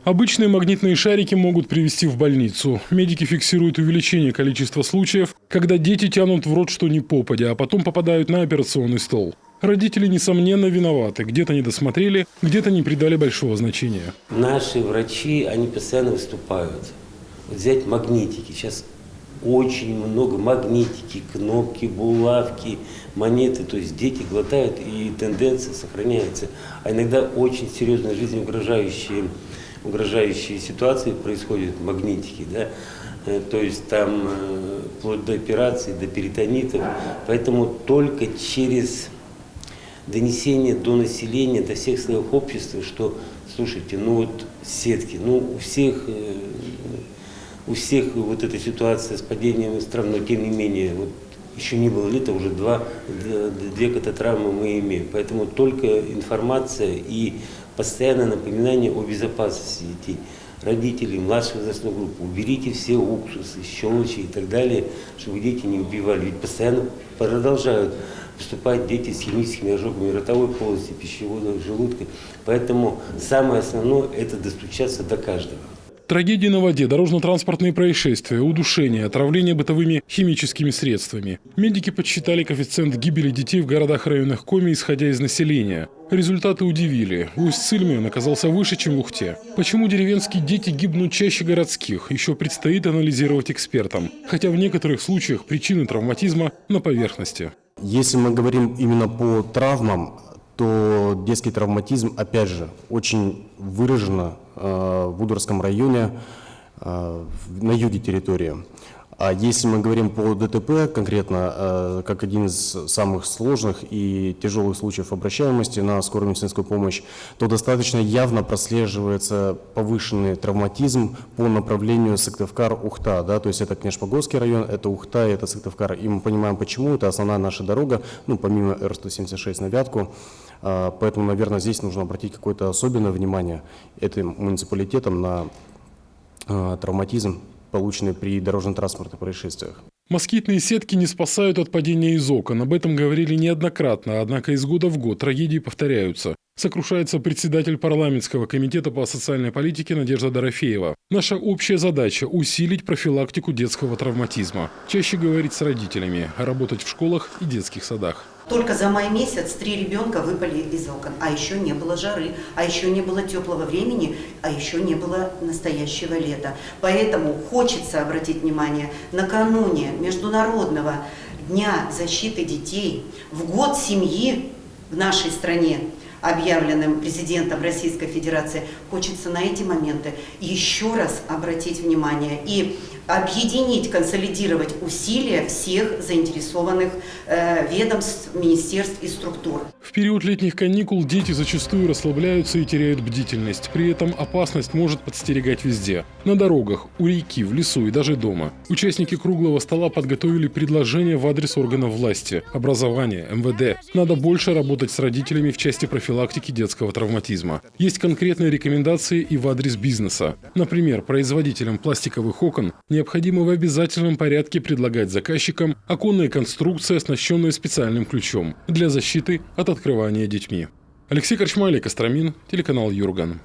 Обычные магнитные шарики могут привести в больницу. Медики фиксируют увеличение количества случаев, когда дети тянут в рот что ни попадя, а потом попадают на операционный стол. Родители, несомненно, виноваты. Где-то не досмотрели, где-то не придали большого значения. Наши врачи, они постоянно выступают. Вот взять магнитики. Сейчас очень много магнитики, кнопки, булавки, монеты. То есть дети глотают, и тенденция сохраняется. А иногда очень серьезные жизнь угрожающие ситуации происходят, магнитики, да, то есть там вплоть до операций, до перитонитов. Поэтому только через донесение до населения, до всех слоев общества, что, слушайте, ну вот сетки, ну у всех вот эта ситуация с падением стран, но тем не менее, вот еще не было лета, уже две кататравмы мы имеем. Поэтому только информация и постоянное напоминание о безопасности детей. Родителей, младшей возрастной группы, уберите все уксусы, щелочи и так далее, чтобы дети не убивали. Ведь постоянно продолжают поступать дети с химическими ожогами ротовой полости, пищевода, желудка. Поэтому самое основное – это достучаться до каждого. Трагедии на воде, дорожно-транспортные происшествия, удушение, отравление бытовыми химическими средствами. Медики подсчитали коэффициент гибели детей в городах и районах Коми, исходя из населения. Результаты удивили. Усть-Цильме он оказался выше, чем в Ухте. Почему деревенские дети гибнут чаще городских, еще предстоит анализировать экспертам. Хотя в некоторых случаях причины травматизма на поверхности. Если мы говорим именно по травмам, то детский травматизм, опять же, очень выраженно в Удорском районе, на юге территории. А если мы говорим по ДТП, конкретно, как один из самых сложных и тяжелых случаев обращаемости на скорую медицинскую помощь, то достаточно явно прослеживается повышенный травматизм по направлению Сыктывкар-Ухта. Да? То есть это Кнешпогорский район, это Ухта, это Сыктывкар. И мы понимаем, почему. Это основная наша дорога, ну, помимо Р-176 на Вятку. Поэтому, наверное, здесь нужно обратить какое-то особенное внимание этим муниципалитетам на травматизм, полученный при дорожно-транспортных происшествиях. Москитные сетки не спасают от падения из окон. Об этом говорили неоднократно, однако из года в год трагедии повторяются. Сокрушается председатель парламентского комитета по социальной политике Надежда Дорофеева. Наша общая задача – усилить профилактику детского травматизма. Чаще говорить с родителями, работать в школах и детских садах. Только за май месяц 3 ребенка выпали из окон, а еще не было жары, а еще не было теплого времени, а еще не было настоящего лета. Поэтому хочется обратить внимание, накануне Международного дня защиты детей, в год семьи в нашей стране, объявленным президентом Российской Федерации, хочется на эти моменты еще раз обратить внимание и объединить, консолидировать усилия всех заинтересованных ведомств, министерств и структур. В период летних каникул дети зачастую расслабляются и теряют бдительность. При этом опасность может подстерегать везде. На дорогах, у реки, в лесу и даже дома. Участники круглого стола подготовили предложения в адрес органов власти, образования, МВД. Надо больше работать с родителями в части профилактики детского травматизма. Есть конкретные рекомендации и в адрес бизнеса. Например, производителям пластиковых окон необходимо в обязательном порядке предлагать заказчикам оконные конструкции, оснащенные специальным ключом для защиты от открывания детьми. Алексей Корчма, Олег Костромин, телеканал Юрган.